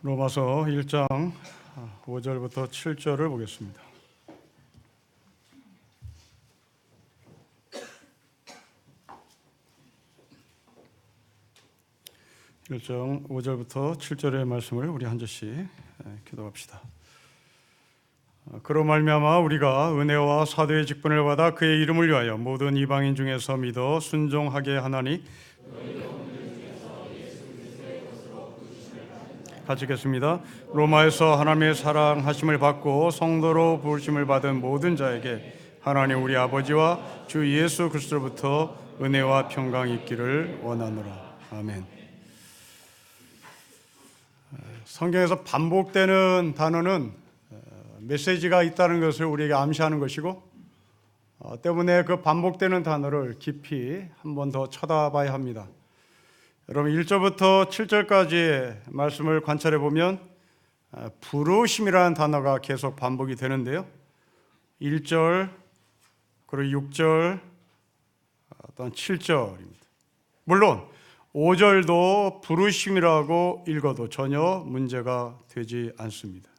로마서 1장 5절부터 7절을 보겠습니다. 일장 5절부터 7절의 말씀을 우리 한 절씩 기도합시다. 그로 말미암아 우리가 은혜와 사도의 직분을 받아 그의 이름을 위하여 모든 이방인 중에서 믿어 순종하게 하나니 같이 읽겠습니다. 로마에서 하나님의 사랑하심을 받고 성도로 부르심을 받은 모든 자에게 하나님 우리 아버지와 주 예수 그리스도로부터 은혜와 평강이 있기를 원하노라. 아멘. 성경에서 반복되는 단어는 메시지가 있다는 것을 우리에게 암시하는 것이고, 때문에 그 반복되는 단어를 깊이 한 번 더 쳐다봐야 합니다. 여러분 1절부터 7절까지의 말씀을 관찰해 보면 부르심이라는 단어가 계속 반복이 되는데요. 1절 그리고 6절 또한 7절입니다. 물론 5절도 부르심이라고 읽어도 전혀 문제가 되지 않습니다.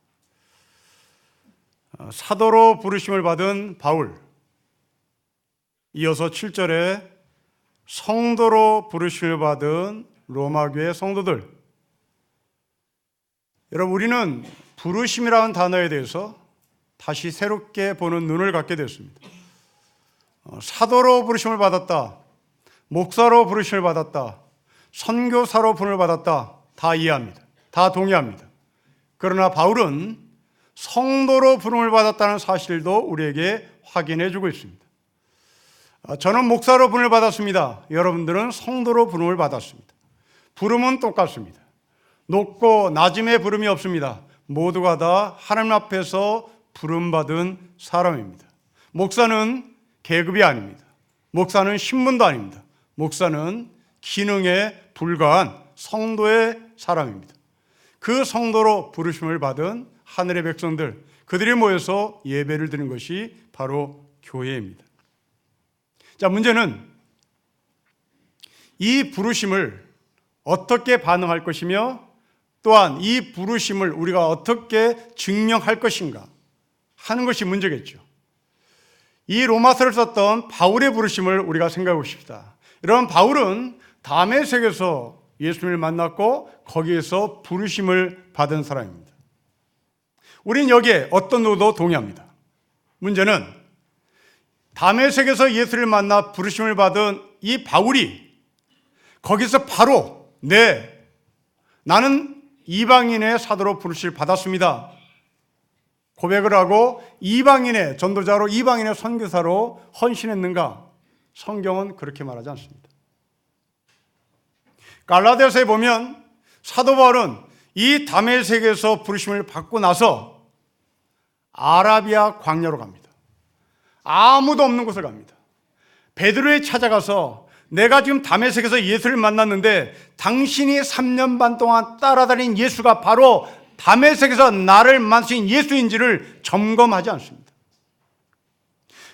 사도로 부르심을 받은 바울, 이어서 7절에 성도로 부르심을 받은 로마교회 성도들. 여러분 우리는 부르심이라는 단어에 대해서 다시 새롭게 보는 눈을 갖게 됐습니다. 사도로 부르심을 받았다, 목사로 부르심을 받았다, 선교사로 부름을 받았다, 다 이해합니다. 다 동의합니다. 그러나 바울은 성도로 부름을 받았다는 사실도 우리에게 확인해 주고 있습니다. 저는 목사로 부름을 받았습니다. 여러분들은 성도로 부름을 받았습니다. 부름은 똑같습니다. 높고 낮음의 부름이 없습니다. 모두가 다 하나님 앞에서 부름받은 사람입니다. 목사는 계급이 아닙니다. 목사는 신분도 아닙니다. 목사는 기능에 불과한 성도의 사람입니다. 그 성도로 부르심을 받은 하늘의 백성들, 그들이 모여서 예배를 드리는 것이 바로 교회입니다. 자, 문제는 이 부르심을 어떻게 반응할 것이며 또한 이 부르심을 우리가 어떻게 증명할 것인가 하는 것이 문제겠죠. 이 로마서를 썼던 바울의 부르심을 우리가 생각해 봅시다. 여러분, 바울은 다메섹에서 예수님을 만났고 거기에서 부르심을 받은 사람입니다. 우리는 여기에 어떤 누구도 동의합니다. 문제는 다메섹에서 예수를 만나 부르심을 받은 이 바울이 거기서 바로 나는 이방인의 사도로 부르심을 받았습니다 고백을 하고 이방인의 전도자로, 이방인의 선교사로 헌신했는가? 성경은 그렇게 말하지 않습니다. 갈라디아서에 보면 사도 바울은 이 다메섹에서 부르심을 받고 나서 아라비아 광야로 갑니다. 아무도 없는 곳을 갑니다. 베드로에 찾아가서 내가 지금 다메섹에서 예수를 만났는데 당신이 3년 반 동안 따라다닌 예수가 바로 다메섹에서 나를 만나신 예수인지를 점검하지 않습니다.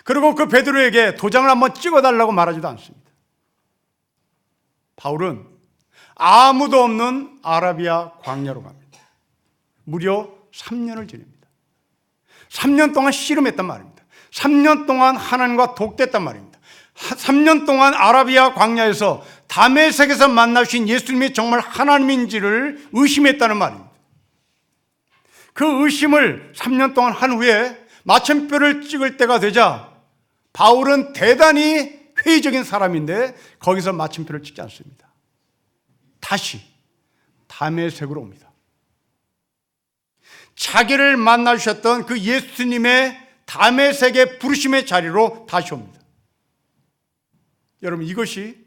그리고 그 베드로에게 도장을 한번 찍어달라고 말하지도 않습니다. 바울은 아무도 없는 아라비아 광야로 갑니다. 무려 3년을 지냅니다. 3년 동안 씨름했단 말입니다. 3년 동안 하나님과 독댔단 말입니다. 3년 동안 아라비아 광야에서 다메섹에서 만나신 예수님이 정말 하나님인지를 의심했다는 말입니다. 그 의심을 3년 동안 한 후에 마침표를 찍을 때가 되자 바울은 대단히 회의적인 사람인데 거기서 마침표를 찍지 않습니다. 다시 다메섹으로 옵니다. 자기를 만나주셨던 그 예수님의 다메섹의 부르심의 자리로 다시 옵니다. 여러분, 이것이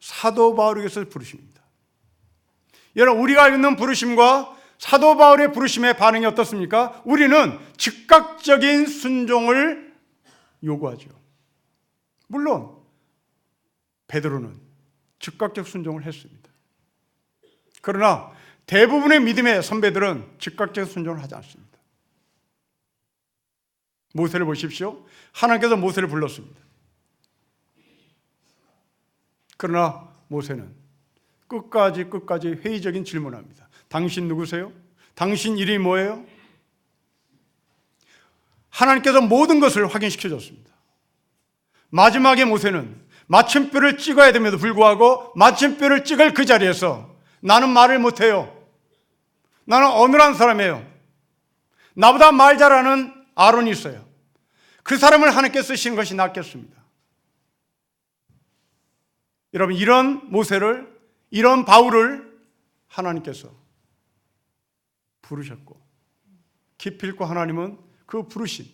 사도 바울에게서 부르심입니다. 여러분, 우리가 알고 있는 부르심과 사도 바울의 부르심의 반응이 어떻습니까? 우리는 즉각적인 순종을 요구하죠. 물론 베드로는 즉각적 순종을 했습니다. 그러나 대부분의 믿음의 선배들은 즉각적 순종을 하지 않습니다. 모세를 보십시오. 하나님께서 모세를 불렀습니다. 그러나 모세는 끝까지 회의적인 질문을 합니다. 당신 누구세요? 당신 일이 뭐예요? 하나님께서 모든 것을 확인시켜 줬습니다. 마지막에 모세는 마침표를 찍어야 됨에도 불구하고 마침표를 찍을 그 자리에서 나는 말을 못해요. 나는 어눌한 사람이에요. 나보다 말 잘하는 아론이 있어요. 그 사람을 하나님께 쓰시는 것이 낫겠습니다. 여러분, 이런 모세를, 이런 바울을 하나님께서 부르셨고, 기필코 하나님은 그 부르신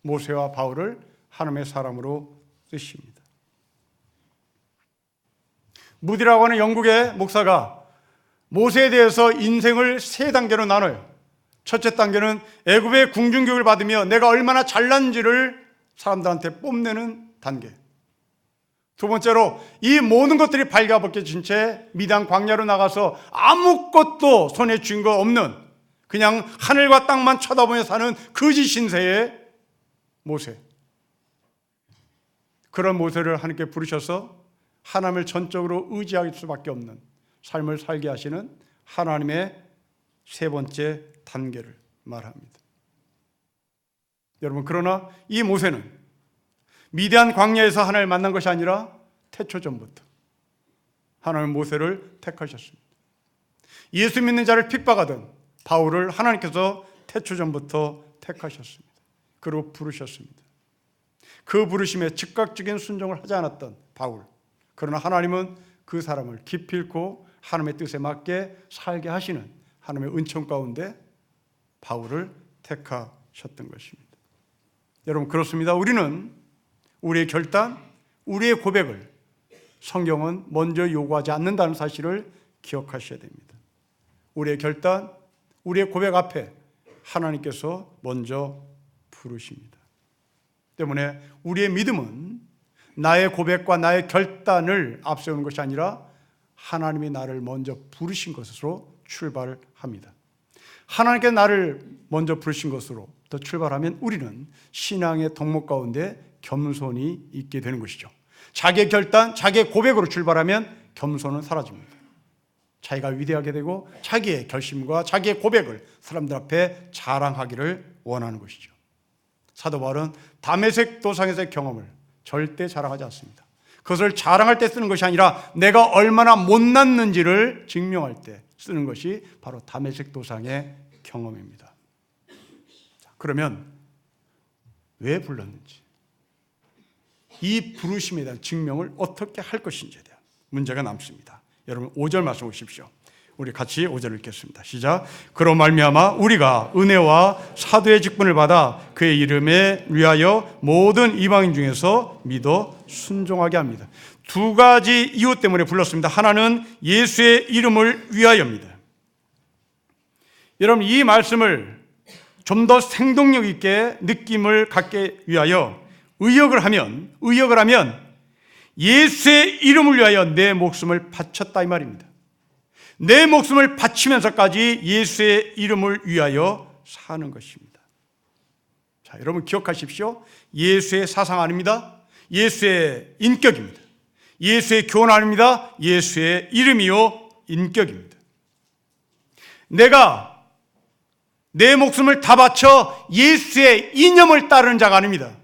모세와 바울을 하나님의 사람으로 쓰십니다. 무디라고 하는 영국의 목사가 모세에 대해서 인생을 세 단계로 나눠요. 첫째 단계는 애굽의 궁중교육을 받으며 내가 얼마나 잘난지를 사람들한테 뽐내는 단계. 두 번째로 이 모든 것들이 발가벗겨진 채 미디안 광야로 나가서 아무것도 손에 쥔 거 없는 그냥 하늘과 땅만 쳐다보며 사는 거지 신세의 모세. 그런 모세를 하나님께 부르셔서 하나님을 전적으로 의지할 수밖에 없는 삶을 살게 하시는 하나님의 세 번째 단계를 말합니다. 여러분, 그러나 이 모세는 미디안 광야에서 하나님을 만난 것이 아니라 태초 전부터 하나님 모세를 택하셨습니다. 예수 믿는 자를 핍박하던 바울을 하나님께서 태초 전부터 택하셨습니다. 그리고 부르셨습니다. 그 부르심에 즉각적인 순종을 하지 않았던 바울. 그러나 하나님은 그 사람을 기필코 하나님의 뜻에 맞게 살게 하시는 하나님의 은총 가운데 바울을 택하셨던 것입니다. 여러분, 그렇습니다. 우리는 우리의 결단, 우리의 고백을 성경은 먼저 요구하지 않는다는 사실을 기억하셔야 됩니다. 우리의 결단, 우리의 고백 앞에 하나님께서 먼저 부르십니다. 때문에 우리의 믿음은 나의 고백과 나의 결단을 앞세우는 것이 아니라 하나님이 나를 먼저 부르신 것으로 출발합니다. 하나님께 나를 먼저 부르신 것으로 더 출발하면 우리는 신앙의 덕목 가운데 겸손이 있게 되는 것이죠. 자기의 결단, 자기의 고백으로 출발하면 겸손은 사라집니다. 자기가 위대하게 되고 자기의 결심과 자기의 고백을 사람들 앞에 자랑하기를 원하는 것이죠. 사도 바울은 다메섹 도상에서의 경험을 절대 자랑하지 않습니다. 그것을 자랑할 때 쓰는 것이 아니라 내가 얼마나 못났는지를 증명할 때 쓰는 것이 바로 다메섹 도상의 경험입니다. 그러면 왜 불렀는지, 이 부르심에 대한 증명을 어떻게 할 것인지에 대한 문제가 남습니다. 여러분 5절 말씀 보십시오. 우리 같이 5절을 읽겠습니다. 시작. 그로 말미암아 우리가 은혜와 사도의 직분을 받아 그의 이름에 위하여 모든 이방인 중에서 믿어 순종하게 합니다. 두 가지 이유 때문에 불렀습니다. 하나는 예수의 이름을 위하여입니다. 여러분, 이 말씀을 좀 더 생동력 있게 느낌을 갖게 위하여 의역을 하면 예수의 이름을 위하여 내 목숨을 바쳤다 이 말입니다. 내 목숨을 바치면서까지 예수의 이름을 위하여 사는 것입니다. 자, 여러분 기억하십시오. 예수의 사상 아닙니다. 예수의 인격입니다. 예수의 교훈 아닙니다. 예수의 이름이요 인격입니다. 내가 내 목숨을 다 바쳐 예수의 이념을 따르는 자가 아닙니다.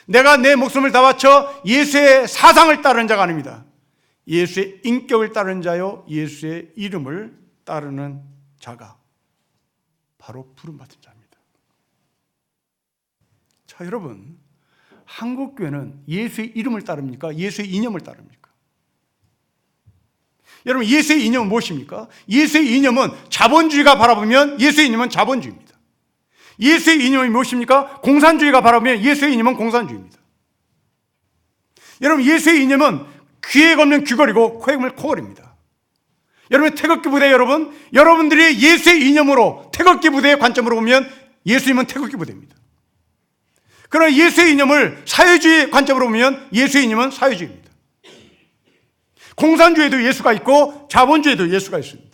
내가 내 목숨을 다 바쳐 예수의 사상을 따르는 자가 아닙니다. 예수의 인격을 따르는 자요, 예수의 이름을 따르는 자가 바로 부름받은 자입니다. 자, 여러분, 한국교회는 예수의 이름을 따릅니까? 예수의 이념을 따릅니까? 여러분, 예수의 이념은 무엇입니까? 예수의 이념은 자본주의가 바라보면 예수의 이념은 자본주의입니다. 예수의 이념이 무엇입니까? 공산주의가 바라보면 예수의 이념은 공산주의입니다. 여러분, 예수의 이념은 귀에 걸면 귀걸이고 코에 걸면 코걸이입니다. 여러분, 태극기 부대 여러분들이 예수의 이념으로 태극기 부대의 관점으로 보면 예수님은 태극기 부대입니다. 그러나 예수의 이념을 사회주의 관점으로 보면 예수의 이념은 사회주의입니다. 공산주의에도 예수가 있고 자본주의에도 예수가 있습니다.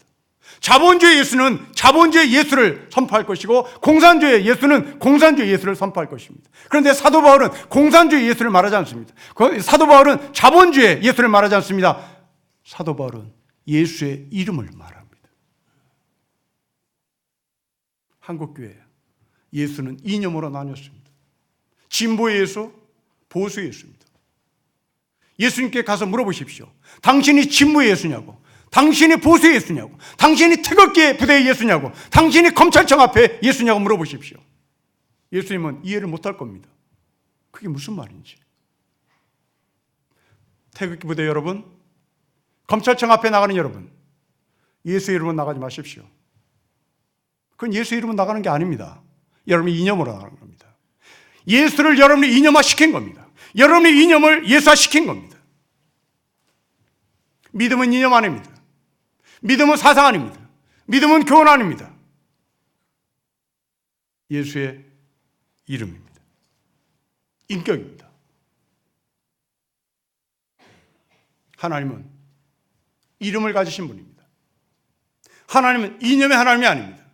자본주의 예수는 자본주의 예수를 선포할 것이고 공산주의 예수는 공산주의 예수를 선포할 것입니다. 그런데 사도 바울은 공산주의 예수를 말하지 않습니다. 사도 바울은 자본주의 예수를 말하지 않습니다. 사도 바울은 예수의 이름을 말합니다. 한국교회 예수는 이념으로 나뉘었습니다. 진보의 예수, 보수의 예수입니다. 예수님께 가서 물어보십시오. 당신이 진보의 예수냐고, 당신이 보수의 예수냐고, 당신이 태극기 부대의 예수냐고, 당신이 검찰청 앞에 예수냐고 물어보십시오. 예수님은 이해를 못할 겁니다. 그게 무슨 말인지. 태극기 부대 여러분, 검찰청 앞에 나가는 여러분, 예수 이름으로 나가지 마십시오. 그건 예수 이름으로 나가는 게 아닙니다. 여러분이 이념으로 나가는 겁니다. 예수를 여러분이 이념화시킨 겁니다. 여러분이 이념을 예수화시킨 겁니다. 믿음은 이념 아닙니다. 믿음은 사상 아닙니다. 믿음은 교훈 아닙니다. 예수의 이름입니다. 인격입니다. 하나님은 이름을 가지신 분입니다. 하나님은 이념의 하나님이 아닙니다.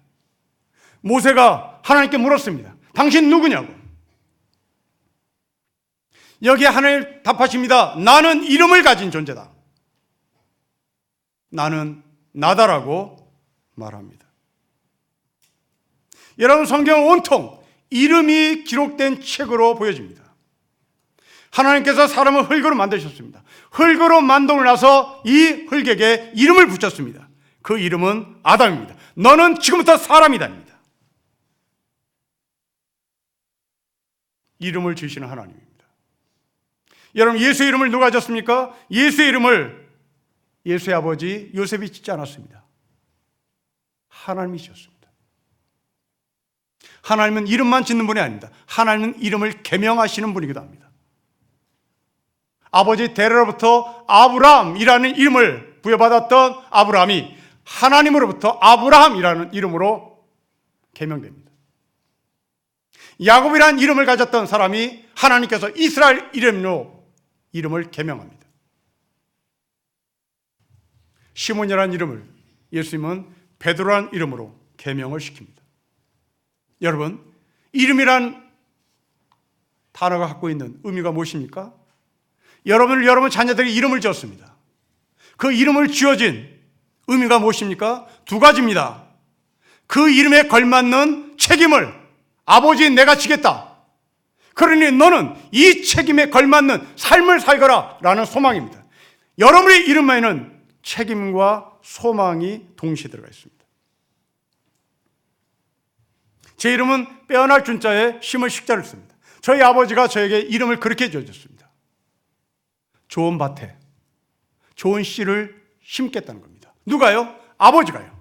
모세가 하나님께 물었습니다. 당신 누구냐고. 여기에 하나님 답하십니다. 나는 이름을 가진 존재다. 나는 나다라고 말합니다. 여러분, 성경은 온통 이름이 기록된 책으로 보여집니다. 하나님께서 사람을 흙으로 만드셨습니다. 흙으로 만들고 나서 이 흙에게 이름을 붙였습니다. 그 이름은 아담입니다. 너는 지금부터 사람이다입니다. 이름을 지으시는 하나님입니다. 여러분, 예수의 이름을 누가 졌습니까? 예수의 이름을 예수의 아버지 요셉이 짓지 않았습니다. 하나님이 지었습니다. 하나님은 이름만 짓는 분이 아닙니다. 하나님은 이름을 계명하시는 분이기도 합니다. 아버지 데레로부터 아브라함이라는 이름을 부여받았던 아브라함이 하나님으로부터 아브라함이라는 이름으로 계명됩니다. 야곱이라는 이름을 가졌던 사람이 하나님께서 이스라엘 이름으로 이름을 계명합니다. 시몬이라는 이름을 예수님은 베드로라는 이름으로 계명을 시킵니다. 여러분, 이름이란 단어가 갖고 있는 의미가 무엇입니까? 여러분 자녀들이 이름을 지었습니다. 그 이름을 지어진 의미가 무엇입니까? 두 가지입니다. 그 이름에 걸맞는 책임을 아버지 내가 지겠다. 그러니 너는 이 책임에 걸맞는 삶을 살거라 라는 소망입니다. 여러분의 이름에는 책임과 소망이 동시에 들어가 있습니다. 제 이름은 빼어날 준자에 심을 식자를 씁니다. 저희 아버지가 저에게 이름을 그렇게 지어줬습니다. 좋은 밭에 좋은 씨를 심겠다는 겁니다. 누가요? 아버지가요.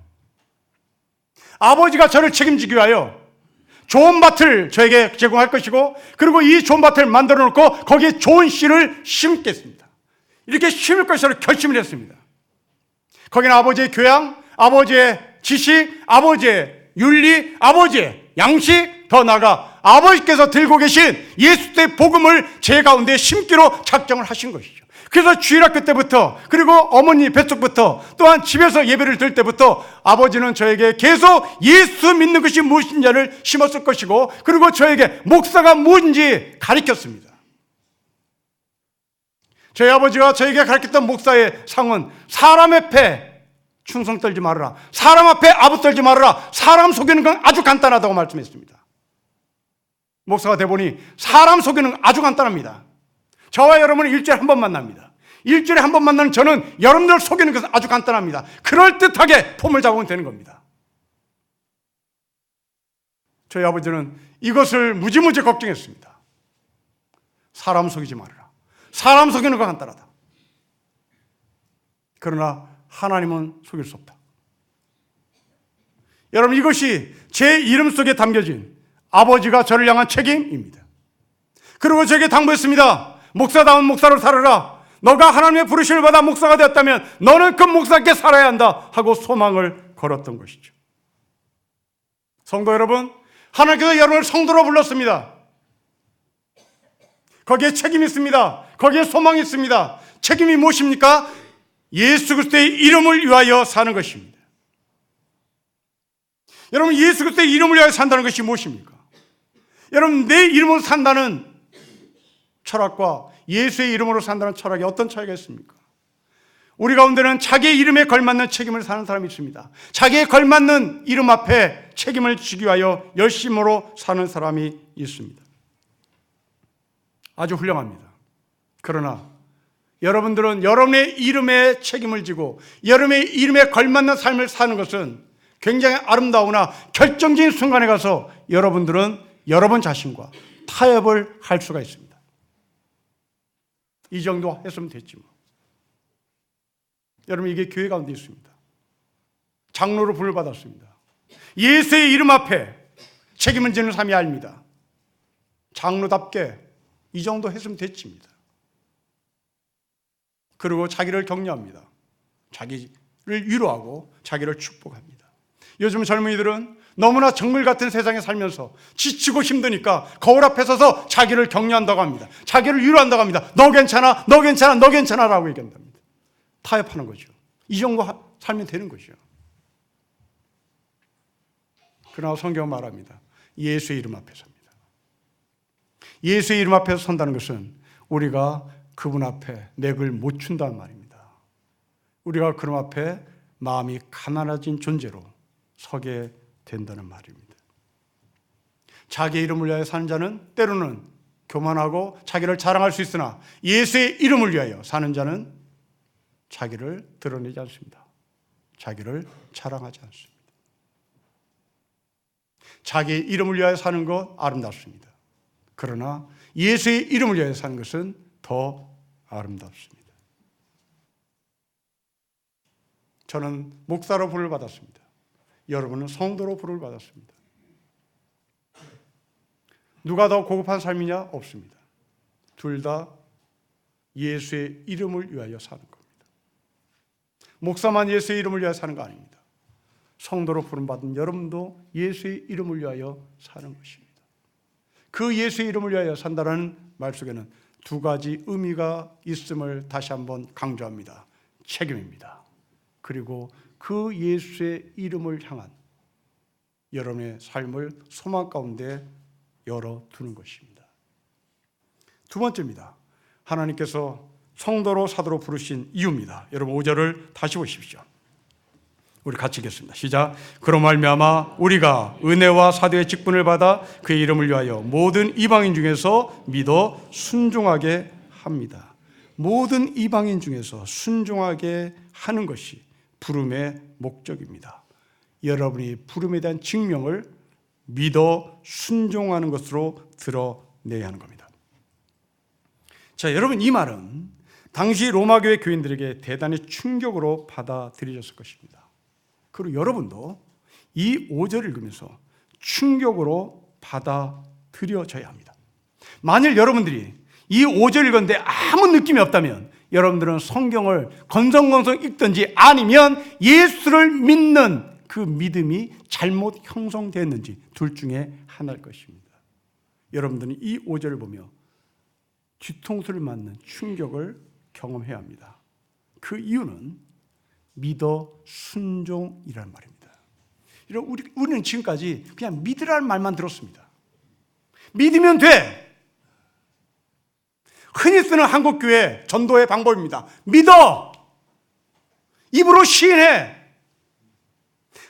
아버지가 저를 책임지기 위하여 좋은 밭을 저에게 제공할 것이고, 그리고 이 좋은 밭을 만들어 놓고 거기에 좋은 씨를 심겠습니다. 이렇게 심을 것으로 결심을 했습니다. 거기는 아버지의 교양, 아버지의 지식, 아버지의 윤리, 아버지의 양식, 더 나아가 아버지께서 들고 계신 예수의 복음을 제 가운데 심기로 작정을 하신 것이죠. 그래서 주일학교 때부터, 그리고 어머니 뱃속부터, 또한 집에서 예배를 드릴 때부터 아버지는 저에게 계속 예수 믿는 것이 무엇인지를 심었을 것이고, 그리고 저에게 목사가 무엇인지 가르쳤습니다. 저희 아버지가 저에게 가르쳤던 목사의 상은 사람 앞에 충성 떨지 말아라, 사람 앞에 아부 떨지 말아라, 사람 속이는 건 아주 간단하다고 말씀했습니다. 목사가 돼보니 사람 속이는 건 아주 간단합니다. 저와 여러분은 일주일에 한 번 만납니다. 일주일에 한 번 만나는 저는 여러분들 속이는 것은 아주 간단합니다. 그럴듯하게 폼을 잡으면 되는 겁니다. 저희 아버지는 이것을 무지무지 걱정했습니다. 사람 속이지 말아라. 사람 속이는 거 간단하다. 그러나 하나님은 속일 수 없다. 여러분, 이것이 제 이름 속에 담겨진 아버지가 저를 향한 책임입니다. 그리고 저에게 당부했습니다. 목사다운 목사로 살아라. 너가 하나님의 부르심을 받아 목사가 되었다면 너는 그 목사께 살아야 한다 하고 소망을 걸었던 것이죠. 성도 여러분, 하나님께서 여러분을 성도로 불렀습니다. 거기에 책임이 있습니다. 거기에 소망이 있습니다. 책임이 무엇입니까? 예수 그리스도의 이름을 위하여 사는 것입니다. 여러분, 예수 그리스도의 이름을 위하여 산다는 것이 무엇입니까? 여러분, 내 이름으로 산다는 철학과 예수의 이름으로 산다는 철학이 어떤 차이가 있습니까? 우리 가운데는 자기의 이름에 걸맞는 책임을 사는 사람이 있습니다. 자기에 걸맞는 이름 앞에 책임을 지기 위하여 열심으로 사는 사람이 있습니다. 아주 훌륭합니다. 그러나 여러분들은 여러분의 이름에 책임을 지고 여러분의 이름에 걸맞는 삶을 사는 것은 굉장히 아름다우나 결정적인 순간에 가서 여러분들은 여러분 자신과 타협을 할 수가 있습니다. 이 정도 했으면 됐지 뭐. 여러분, 이게 교회 가운데 있습니다. 장로로 부름을 받았습니다. 예수의 이름 앞에 책임을 지는 삶이 아닙니다. 장로답게 이 정도 했으면 됐습니다. 그리고 자기를 격려합니다. 자기를 위로하고 자기를 축복합니다. 요즘 젊은이들은 너무나 정글 같은 세상에 살면서 지치고 힘드니까 거울 앞에 서서 자기를 격려한다고 합니다. 자기를 위로한다고 합니다. 너 괜찮아, 너 괜찮아, 너 괜찮아 라고 얘기한답니다. 타협하는 거죠. 이 정도 살면 되는 거죠. 그러나 성경은 말합니다. 예수의 이름 앞에 섭니다. 예수의 이름 앞에서 선다는 것은 우리가 그분 앞에 맥을 못 춘다는 말입니다. 우리가 그분 앞에 마음이 가난해진 존재로 서게 된다는 말입니다. 자기의 이름을 위하여 사는 자는 때로는 교만하고 자기를 자랑할 수 있으나 예수의 이름을 위하여 사는 자는 자기를 드러내지 않습니다. 자기를 자랑하지 않습니다. 자기의 이름을 위하여 사는 것 아름답습니다. 그러나 예수의 이름을 위하여 사는 것은 더 아름답습니다. 저는 목사로 부름을 받았습니다. 여러분은 성도로 부름을 받았습니다. 누가 더 고급한 삶이냐? 없습니다. 둘 다 예수의 이름을 위하여 사는 겁니다. 목사만 예수의 이름을 위하여 사는 거 아닙니다. 성도로 부름받은 여러분도 예수의 이름을 위하여 사는 것입니다. 그 예수의 이름을 위하여 산다는 말 속에는 두 가지 의미가 있음을 다시 한번 강조합니다. 책임입니다. 그리고 그 예수의 이름을 향한 여러분의 삶을 소망 가운데 열어두는 것입니다. 두 번째입니다. 하나님께서 성도로 사도로 부르신 이유입니다. 여러분 5절을 다시 보십시오. 우리 같이 읽겠습니다. 시작. 그로 말미암아 우리가 은혜와 사도의 직분을 받아 그의 이름을 위하여 모든 이방인 중에서 믿어 순종하게 합니다. 모든 이방인 중에서 순종하게 하는 것이 부름의 목적입니다. 여러분이 부름에 대한 증명을 믿어 순종하는 것으로 드러내야 하는 겁니다. 자, 여러분, 이 말은 당시 로마교회 교인들에게 대단히 충격으로 받아들여졌을 것입니다. 그리고 여러분도 이 5절을 읽으면서 충격으로 받아들여져야 합니다. 만일 여러분들이 이 5절 읽었는데 아무 느낌이 없다면 여러분들은 성경을 건성건성 읽든지 아니면 예수를 믿는 그 믿음이 잘못 형성됐는지 둘 중에 하나일 것입니다. 여러분들은 이 5절을 보며 뒤통수를 맞는 충격을 경험해야 합니다. 그 이유는 믿어 순종이라는 말입니다. 우리는 지금까지 그냥 믿으라는 말만 들었습니다. 믿으면 돼. 흔히 쓰는 한국교회 전도의 방법입니다. 믿어. 입으로 시인해.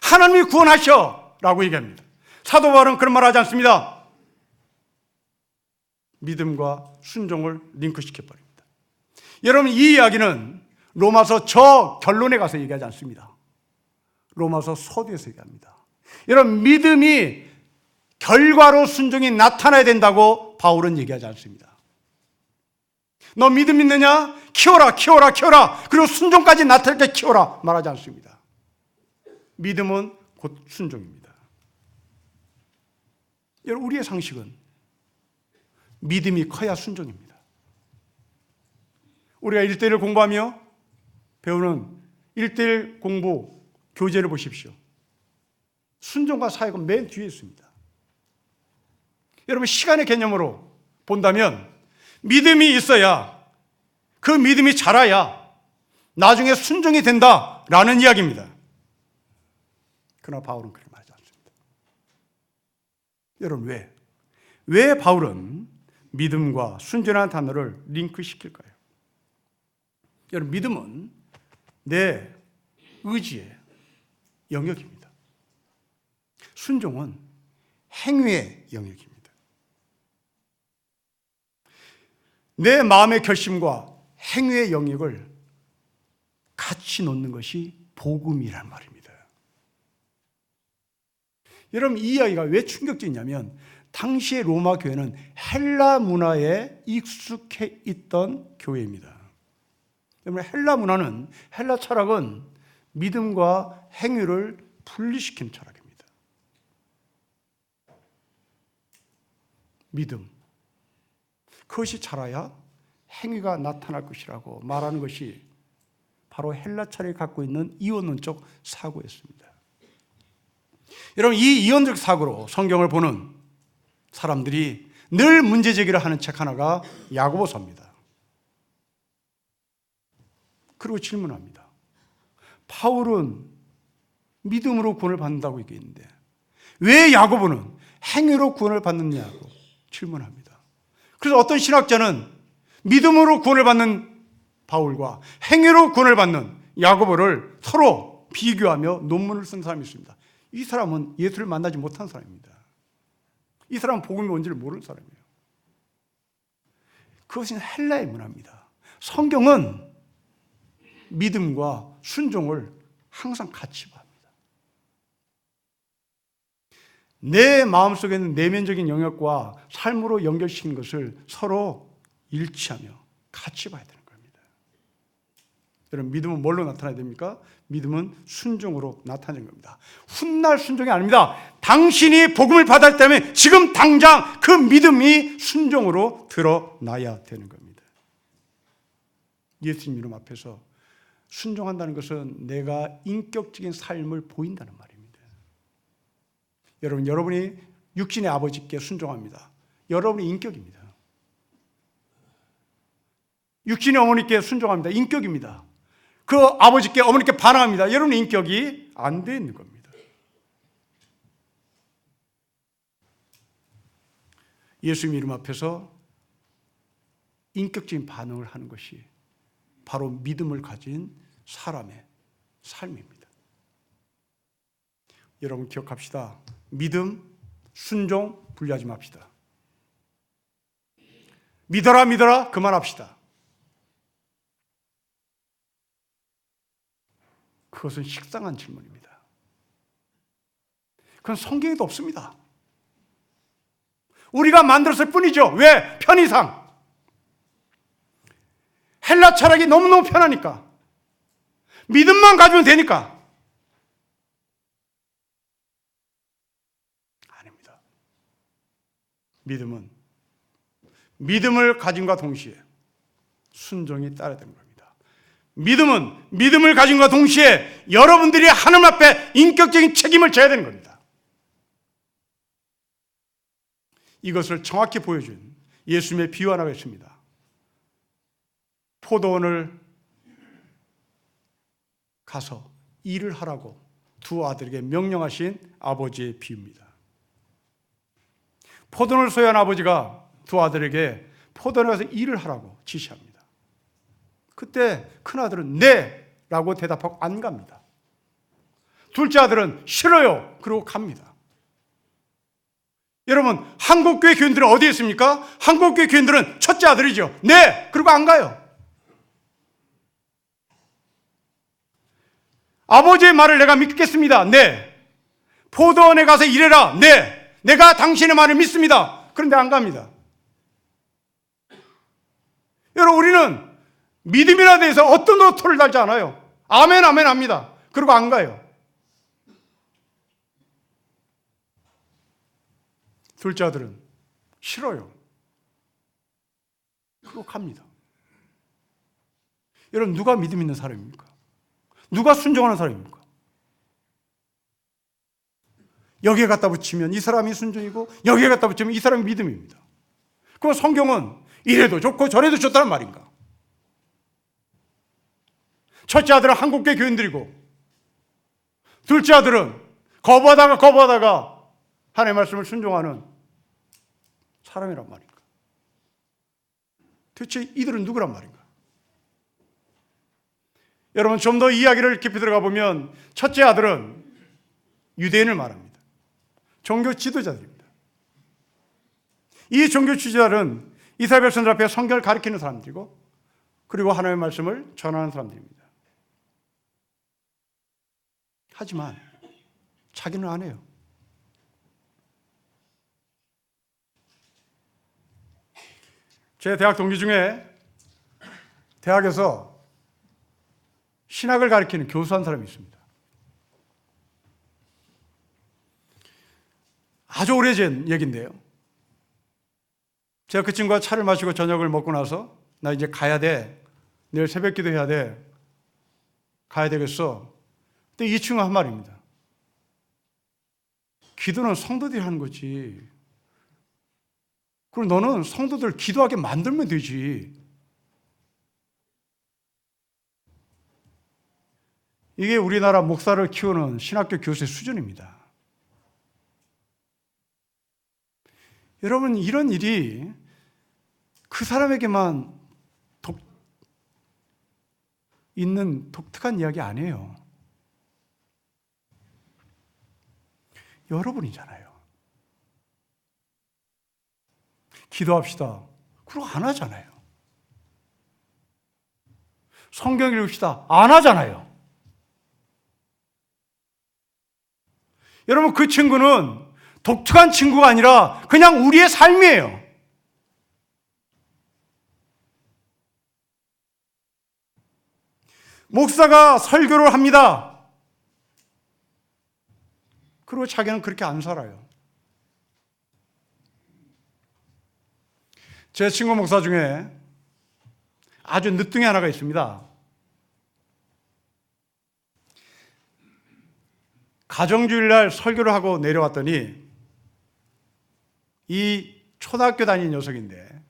하나님이 구원하셔 라고 얘기합니다. 사도 바울은 그런 말 하지 않습니다. 믿음과 순종을 링크시켜버립니다. 여러분, 이 이야기는 로마서 저 결론에 가서 얘기하지 않습니다. 로마서 서두에서 얘기합니다. 여러분, 믿음이 결과로 순종이 나타나야 된다고 바울은 얘기하지 않습니다. 너 믿음 있느냐? 키워라, 키워라, 키워라. 그리고 순종까지 나타날 때 키워라 말하지 않습니다. 믿음은 곧 순종입니다. 여러분, 우리의 상식은 믿음이 커야 순종입니다. 우리가 1대1을 공부하며 배우는 1대1 공부 교재를 보십시오. 순종과 사역은 맨 뒤에 있습니다. 여러분, 시간의 개념으로 본다면 믿음이 있어야, 그 믿음이 자라야 나중에 순종이 된다라는 이야기입니다. 그러나 바울은 그렇게 말하지 않습니다. 여러분, 왜 바울은 믿음과 순종이라는 단어를 링크시킬까요? 여러분, 믿음은 내 의지의 영역입니다. 순종은 행위의 영역입니다. 내 마음의 결심과 행위의 영역을 같이 놓는 것이 복음이란 말입니다. 여러분, 이 이야기가 왜 충격적이냐면 당시의 로마 교회는 헬라 문화에 익숙해 있던 교회입니다. 여러분, 헬라 문화는, 헬라 철학은 믿음과 행위를 분리시키는 철학입니다. 믿음, 그것이 자라야 행위가 나타날 것이라고 말하는 것이 바로 헬라 철학이 갖고 있는 이원론적 사고였습니다. 여러분, 이 이원적 사고로 성경을 보는 사람들이 늘 문제 제기를 하는 책 하나가 야고보서입니다. 그리고 질문합니다. 바울은 믿음으로 구원을 받는다고 얘기했는데 왜 야고보는 행위로 구원을 받느냐고 질문합니다. 그래서 어떤 신학자는 믿음으로 구원을 받는 바울과 행위로 구원을 받는 야고보를 서로 비교하며 논문을 쓴 사람이 있습니다. 이 사람은 예수를 만나지 못한 사람입니다. 이 사람은 복음이 뭔지를 모르는 사람이에요. 그것은 헬라의 문화입니다. 성경은 믿음과 순종을 항상 같이 봅니다. 내 마음속에 있는 내면적인 영역과 삶으로 연결시키는 것을 서로 일치하며 같이 봐야 되는 겁니다. 여러분, 믿음은 뭘로 나타나야 됩니까? 믿음은 순종으로 나타나는 겁니다. 훗날 순종이 아닙니다. 당신이 복음을 받았기 때문에 지금 당장 그 믿음이 순종으로 드러나야 되는 겁니다. 예수님 이름 앞에서 순종한다는 것은 내가 인격적인 삶을 보인다는 말입니다. 여러분, 여러분이 육신의 아버지께 순종합니다. 여러분이 인격입니다. 육신의 어머니께 순종합니다. 인격입니다. 그 아버지께 어머니께 반항합니다. 여러분의 인격이 안 돼 있는 겁니다. 예수님 이름 앞에서 인격적인 반응을 하는 것이 바로 믿음을 가진 사람의 삶입니다. 여러분 기억합시다. 믿음, 순종 분리하지 맙시다. 믿어라 믿어라 그만합시다. 그것은 식상한 질문입니다. 그건 성경에도 없습니다. 우리가 만들었을 뿐이죠. 왜? 편의상. 헬라 철학이 너무너무 편하니까. 믿음만 가지면 되니까. 아닙니다. 믿음은 믿음을 가짐과 동시에 순종이 따라야 되는 겁니다. 믿음은 믿음을 가짐과 동시에 여러분들이 하나님 앞에 인격적인 책임을 져야 되는 겁니다. 이것을 정확히 보여준 예수님의 비유 하나가 있습니다. 포도원을 가서 일을 하라고 두 아들에게 명령하신 아버지의 비유입니다. 포도원을 소유한 아버지가 두 아들에게 포도원에 가서 일을 하라고 지시합니다. 그때 큰아들은 네! 라고 대답하고 안 갑니다. 둘째 아들은 싫어요! 그러고 갑니다. 여러분, 한국교회 교인들은 어디에 있습니까? 한국교회 교인들은 첫째 아들이죠. 네! 그리고 안 가요. 아버지의 말을 내가 믿겠습니다. 네. 포도원에 가서 일해라. 네. 내가 당신의 말을 믿습니다. 그런데 안 갑니다. 여러분, 우리는 믿음이라 대해서 어떤 노토를 달지 않아요. 아멘 아멘 합니다. 그리고 안 가요. 둘째 아들은 싫어요. 그리고 갑니다. 여러분, 누가 믿음 있는 사람입니까? 누가 순종하는 사람입니까? 여기에 갖다 붙이면 이 사람이 순종이고 여기에 갖다 붙이면 이 사람이 믿음입니다. 그럼 성경은 이래도 좋고 저래도 좋다는 말인가? 첫째 아들은 한국계 교인들이고 둘째 아들은 거부하다가 하나님의 말씀을 순종하는 사람이란 말인가? 도대체 이들은 누구란 말인가? 여러분, 좀 더 이야기를 깊이 들어가 보면 첫째 아들은 유대인을 말합니다. 종교 지도자들입니다. 이 종교 지도자들은 이스라엘 백성들 앞에 성경을 가르치는 사람들이고, 그리고 하나님의 말씀을 전하는 사람들입니다. 하지만 자기는 안 해요. 제 대학 동기 중에 대학에서 신학을 가르치는 교수 한 사람이 있습니다. 아주 오래전 얘기인데요. 제가 그 친구와 차를 마시고 저녁을 먹고 나서 나 이제 가야 돼. 내일 새벽 기도해야 돼. 가야 되겠어. 근데 이 친구가 한 말입니다. 기도는 성도들이 하는 거지. 그럼 너는 성도들 기도하게 만들면 되지. 이게 우리나라 목사를 키우는 신학교 교수의 수준입니다. 여러분, 이런 일이 그 사람에게만 있는 독특한 이야기 아니에요. 여러분이잖아요. 기도합시다. 그러고 안 하잖아요. 성경 읽읍시다. 안 하잖아요. 여러분, 그 친구는 독특한 친구가 아니라 그냥 우리의 삶이에요. 목사가 설교를 합니다. 그리고 자기는 그렇게 안 살아요. 제 친구 목사 중에 아주 늦둥이 하나가 있습니다. 가정주일날 설교를 하고 내려왔더니 이 초등학교 다니는 녀석인데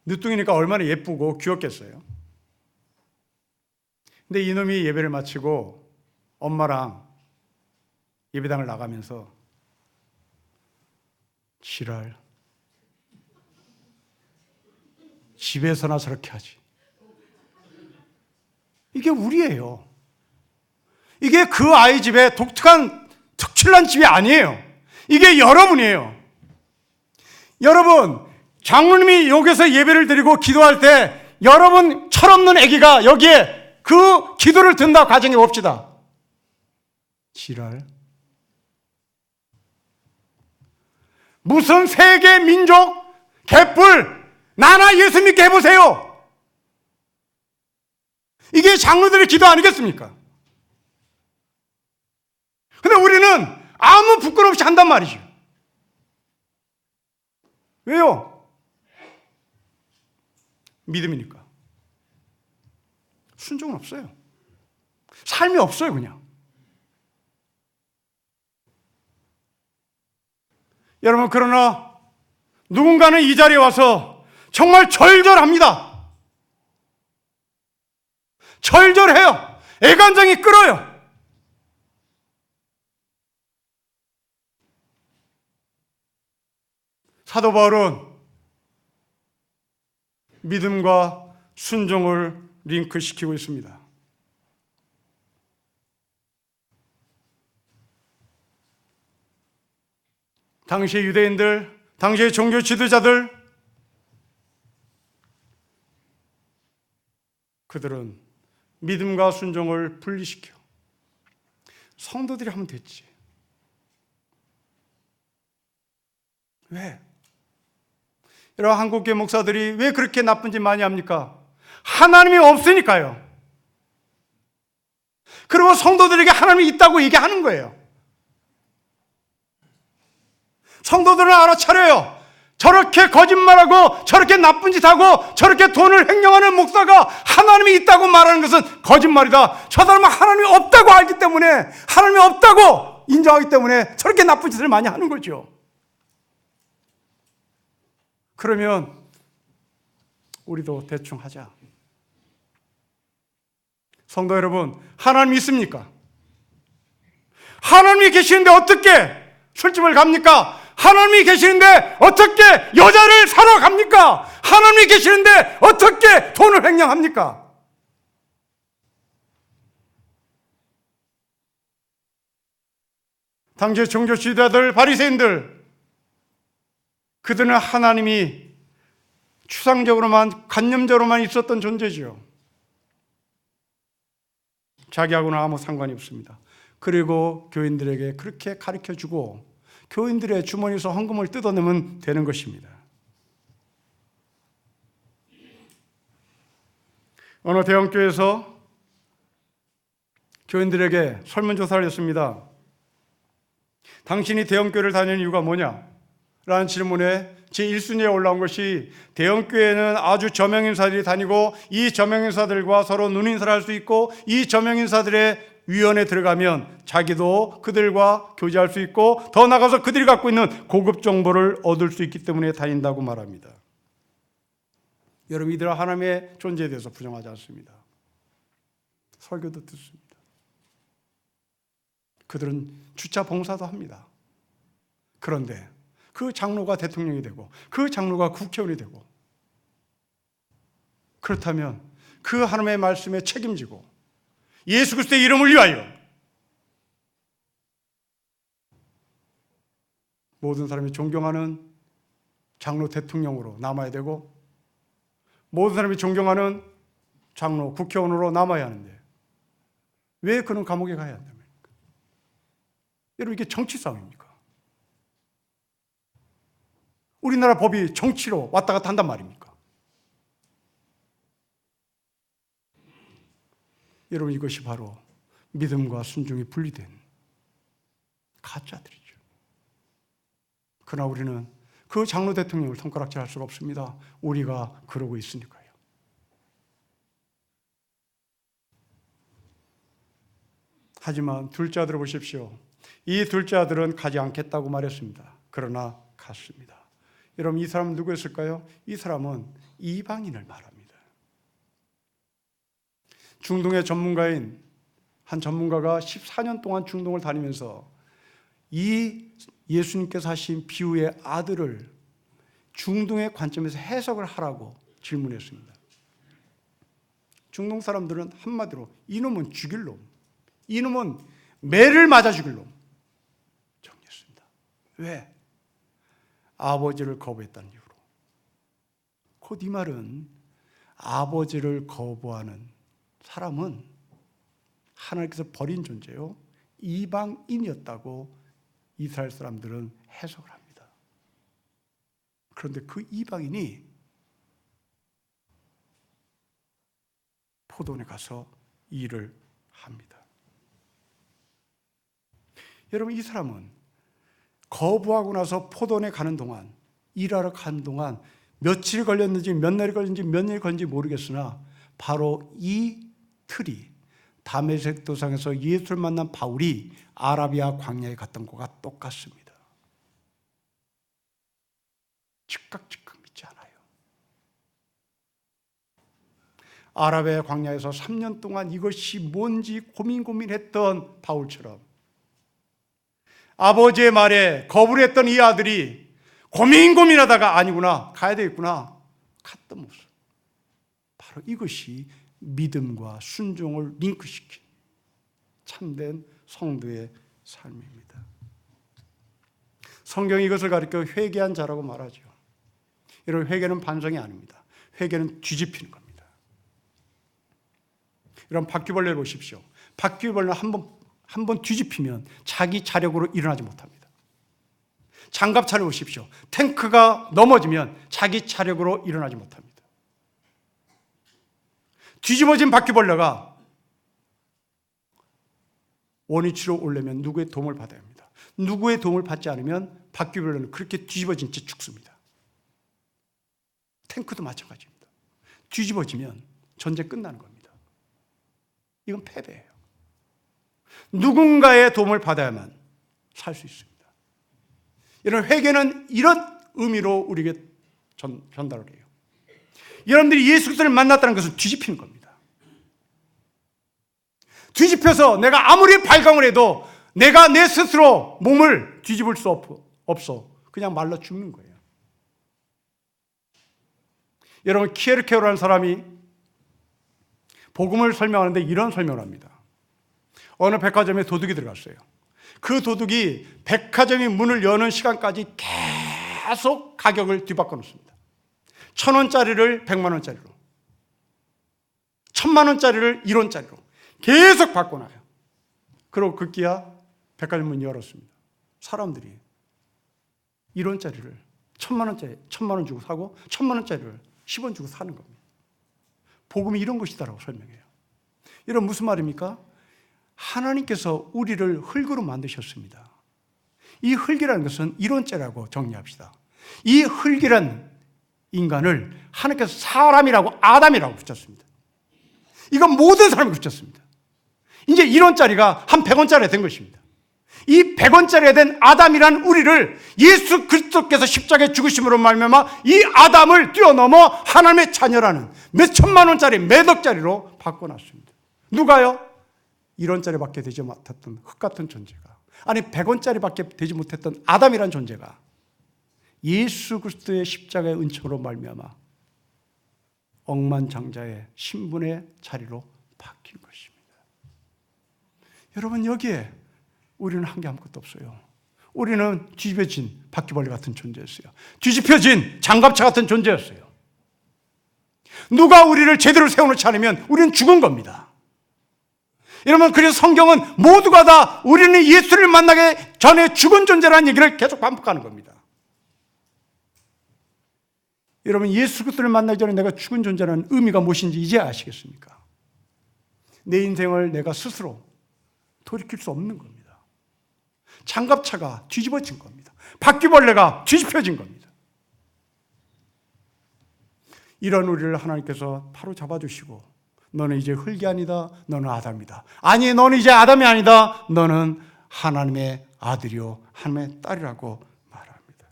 늦둥이니까 얼마나 예쁘고 귀엽겠어요. 근데 이놈이 예배를 마치고 엄마랑 예배당을 나가면서 지랄, 집에서나 저렇게 하지. 이게 우리예요. 이게 그 아이 집의 독특한 특출난 집이 아니에요. 이게 여러분이에요. 여러분, 장로님이 여기서 예배를 드리고 기도할 때 여러분 철없는 아기가 여기에 그 기도를 듣는다고 가정해 봅시다. 지랄. 무슨 세계 민족 개뿔 나나 예수 믿게 해보세요. 이게 장로들의 기도 아니겠습니까? 근데 우리는 아무 부끄럼 없이 한단 말이죠. 왜요? 믿음이니까. 순종은 없어요. 삶이 없어요, 그냥. 여러분, 그러나 누군가는 이 자리에 와서 정말 절절합니다. 절절해요. 애간장이 끓어요. 사도 바울은 믿음과 순종을 링크시키고 있습니다. 당시의 유대인들, 당시의 종교 지도자들, 그들은 믿음과 순종을 분리시켜 성도들이 하면 됐지. 왜? 여러분, 한국교회 목사들이 왜 그렇게 나쁜 짓 많이 합니까? 하나님이 없으니까요. 그리고 성도들에게 하나님이 있다고 얘기하는 거예요. 성도들은 알아차려요. 저렇게 거짓말하고 저렇게 나쁜 짓 하고 저렇게 돈을 횡령하는 목사가 하나님이 있다고 말하는 것은 거짓말이다. 저 사람은 하나님이 없다고 알기 때문에, 하나님이 없다고 인정하기 때문에 저렇게 나쁜 짓을 많이 하는 거죠. 그러면 우리도 대충 하자. 성도 여러분, 하나님 있습니까? 하나님이 계시는데 어떻게 술집을 갑니까? 하나님이 계시는데 어떻게 여자를 사러 갑니까? 하나님이 계시는데 어떻게 돈을 횡령합니까? 당시의 종교 지도자들, 바리새인들, 그들은 하나님이 추상적으로만, 관념적으로만 있었던 존재죠. 자기하고는 아무 상관이 없습니다. 그리고 교인들에게 그렇게 가르쳐주고 교인들의 주머니에서 헌금을 뜯어내면 되는 것입니다. 어느 대형교회에서 교인들에게 설문조사를 했습니다. 당신이 대형교회를 다니는 이유가 뭐냐? 라는 질문에 제1순위에 올라온 것이, 대형교회는 아주 저명인사들이 다니고 이 저명인사들과 서로 눈인사를 할 수 있고 이 저명인사들의 위원회에 들어가면 자기도 그들과 교제할 수 있고 더 나아가서 그들이 갖고 있는 고급 정보를 얻을 수 있기 때문에 다닌다고 말합니다. 여러분, 이들은 하나님의 존재에 대해서 부정하지 않습니다. 설교도 듣습니다. 그들은 주차 봉사도 합니다. 그런데 그 장로가 대통령이 되고 그 장로가 국회의원이 되고, 그렇다면 그 하나님의 말씀에 책임지고 예수 그리스도의 이름을 위하여 모든 사람이 존경하는 장로 대통령으로 남아야 되고 모든 사람이 존경하는 장로 국회의원으로 남아야 하는데 왜 그는 감옥에 가야 한단 말입니까? 여러분, 이게 정치 싸움입니까? 우리나라 법이 정치로 왔다 갔다 한단 말입니까? 여러분, 이것이 바로 믿음과 순종이 분리된 가짜들이죠. 그러나 우리는 그 장로 대통령을 손가락질할 수가 없습니다. 우리가 그러고 있으니까요. 하지만 둘째 아들을 보십시오. 이 둘째 아들은 가지 않겠다고 말했습니다. 그러나 갔습니다. 여러분, 이 사람은 누구였을까요? 이 사람은 이방인을 말합니다. 중동의 전문가인 한 전문가가 14년 동안 중동을 다니면서 이 예수님께서 하신 비유의 아들을 중동의 관점에서 해석을 하라고 질문했습니다. 중동 사람들은 한마디로 이놈은 죽일 놈, 이놈은 매를 맞아 죽일 놈 정리했습니다. 왜? 아버지를 거부했다는 이유로. 곧 이 말은 아버지를 거부하는 사람은 하나님께서 버린 존재요, 이방인이었다고 이스라엘 사람들은 해석을 합니다. 그런데 그 이방인이 포도원에 가서 일을 합니다. 여러분, 이 사람은 거부하고 나서 포도원에 가는 동안, 일하러 가는 동안 며칠 걸렸는지 몇 날이 걸렸는지 몇 년이 걸렸는지 모르겠으나 바로 이 틀이 다메섹 도상에서 예수를 만난 바울이 아라비아 광야에 갔던 것과 똑같습니다. 즉각 믿지 않아요. 아라비아 광야에서 3년 동안 이것이 뭔지 고민했던 바울처럼 아버지의 말에 거부를 했던 이 아들이 고민하다가 아니구나, 가야 되겠구나, 갔던 모습. 바로 이것이 믿음과 순종을 링크시킨 참된 성도의 삶입니다. 성경이 이것을 가리켜 회개한 자라고 말하죠. 여러분, 회개는 반성이 아닙니다. 회개는 뒤집히는 겁니다. 여러분, 바퀴벌레를 보십시오. 바퀴벌레는 한 번 뒤집히면 자기 자력으로 일어나지 못합니다. 장갑차를 보십시오. 탱크가 넘어지면 자기 자력으로 일어나지 못합니다. 뒤집어진 바퀴벌레가 원위치로 오려면 누구의 도움을 받아야 합니다. 누구의 도움을 받지 않으면 바퀴벌레는 그렇게 뒤집어진 채 죽습니다. 탱크도 마찬가지입니다. 뒤집어지면 전쟁 끝나는 겁니다. 이건 패배예요. 누군가의 도움을 받아야만 살 수 있습니다. 이런 회개는 이런 의미로 우리에게 전달을 해요. 여러분들이 예수 그리스도를 만났다는 것은 뒤집히는 겁니다. 뒤집혀서 내가 아무리 발광을 해도 내가 내 스스로 몸을 뒤집을 수 없어. 그냥 말라 죽는 거예요. 여러분, 키에르케오라는 사람이 복음을 설명하는데 이런 설명을 합니다. 어느 백화점에 도둑이 들어갔어요. 그 도둑이 백화점이 문을 여는 시간까지 계속 가격을 뒤바꿔 놓습니다. 1,000원짜리를 100만 원짜리로, 1,000만 원짜리를 1원짜리로 계속 바꿔놔요. 그리고 급기야 백화점 문이 열었습니다. 사람들이 1원짜리를 1,000만 원짜리 1,000만 원 주고 사고 1,000만 원짜리를 10원 주고 사는 겁니다. 복음이 이런 것이다라고 설명해요. 이런 무슨 말입니까? 하나님께서 우리를 흙으로 만드셨습니다. 이 흙이라는 것은 1원짜리라고 정리합시다. 이 흙이란 인간을 하나님께서 사람이라고, 아담이라고 붙였습니다. 이건 모든 사람이 붙였습니다. 이제 1원짜리가 한 100원짜리가 된 것입니다. 이 100원짜리가 된 아담이란 우리를 예수 그리스도께서 십자가에 죽으심으로 말미암아 이 아담을 뛰어넘어 하나님의 자녀라는 몇 천만 원짜리, 몇 억짜리로 바꿔놨습니다. 누가요? 1원짜리밖에 되지 못했던 흙 같은 존재가, 아니 100원짜리밖에 되지 못했던 아담이란 존재가 예수 그리스도의 십자가의 은총으로 말미암아 억만장자의 신분의 자리로 바뀐 것입니다. 여러분, 여기에 우리는 한 게 아무것도 없어요. 우리는 뒤집혀진 바퀴벌레 같은 존재였어요. 뒤집혀진 장갑차 같은 존재였어요. 누가 우리를 제대로 세워놓지 않으면 우리는 죽은 겁니다. 여러분, 그래서 성경은 모두가 다 우리는 예수를 만나기 전에 죽은 존재라는 얘기를 계속 반복하는 겁니다. 여러분, 예수 그리스도를 만나기 전에 내가 죽은 존재라는 의미가 무엇인지 이제 아시겠습니까? 내 인생을 내가 스스로 돌이킬 수 없는 겁니다. 장갑차가 뒤집어진 겁니다. 바퀴벌레가 뒤집혀진 겁니다. 이런 우리를 하나님께서 바로 잡아주시고, 너는 이제 흙이 아니다, 너는 아담이다. 아니, 너는 이제 아담이 아니다, 너는 하나님의 아들이요 하나님의 딸이라고 말합니다.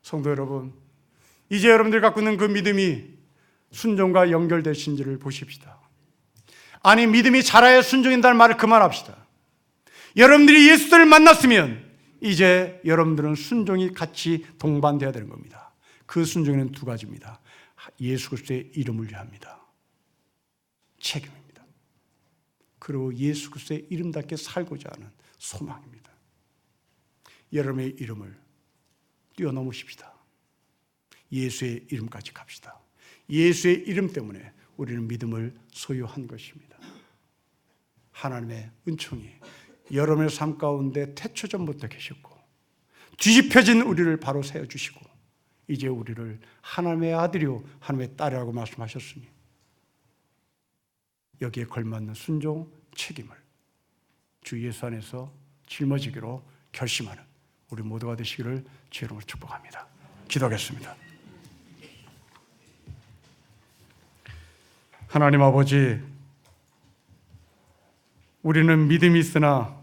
성도 여러분, 이제 여러분들이 갖고 있는 그 믿음이 순종과 연결되신지를 보십시다. 아니, 믿음이 자라야 순종인다는 말을 그만합시다. 여러분들이 예수를 만났으면 이제 여러분들은 순종이 같이 동반되어야 되는 겁니다. 그 순종에는 두 가지입니다. 예수 그리스도의 이름을 위합니다. 책임입니다. 그리고 예수 그리스도의 이름답게 살고자 하는 소망입니다. 여러분의 이름을 뛰어넘으십시다. 예수의 이름까지 갑시다. 예수의 이름 때문에 우리는 믿음을 소유한 것입니다. 하나님의 은총이 여러분의 삶 가운데 태초전부터 계셨고, 뒤집혀진 우리를 바로 세워주시고, 이제 우리를 하나님의 아들이요 하나님의 딸이라고 말씀하셨으니 여기에 걸맞는 순종, 책임을 주 예수 안에서 짊어지기로 결심하는 우리 모두가 되시기를 주의 이름으로 축복합니다. 기도하겠습니다. 하나님 아버지, 우리는 믿음이 있으나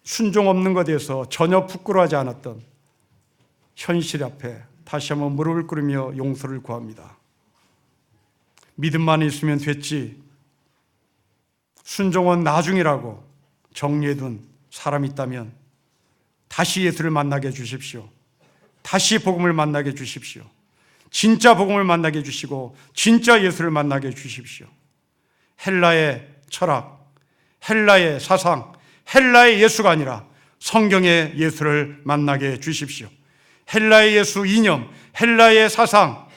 순종 없는 것에 대해서 전혀 부끄러워하지 않았던 현실 앞에 다시 한번 무릎을 꿇으며 용서를 구합니다. 믿음만 있으면 됐지, 순종은 나중이라고 정리해둔 사람이 있다면 다시 예수를 만나게 해주십시오. 다시 복음을 만나게 해주십시오. 진짜 복음을 만나게 해주시고 진짜 예수를 만나게 해주십시오. 헬라의 철학, 헬라의 사상, 헬라의 예수가 아니라 성경의 예수를 만나게 해주십시오. 헬라의 예수 이념, 헬라의 사상,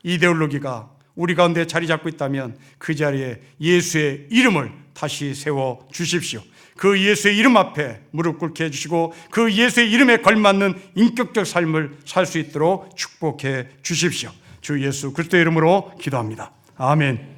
이데올로기가 우리 가운데 자리 잡고 있다면 그 자리에 예수의 이름을 다시 세워 주십시오. 그 예수의 이름 앞에 무릎 꿇게 해주시고 그 예수의 이름에 걸맞는 인격적 삶을 살 수 있도록 축복해 주십시오. 주 예수 그리스도의 이름으로 기도합니다. 아멘.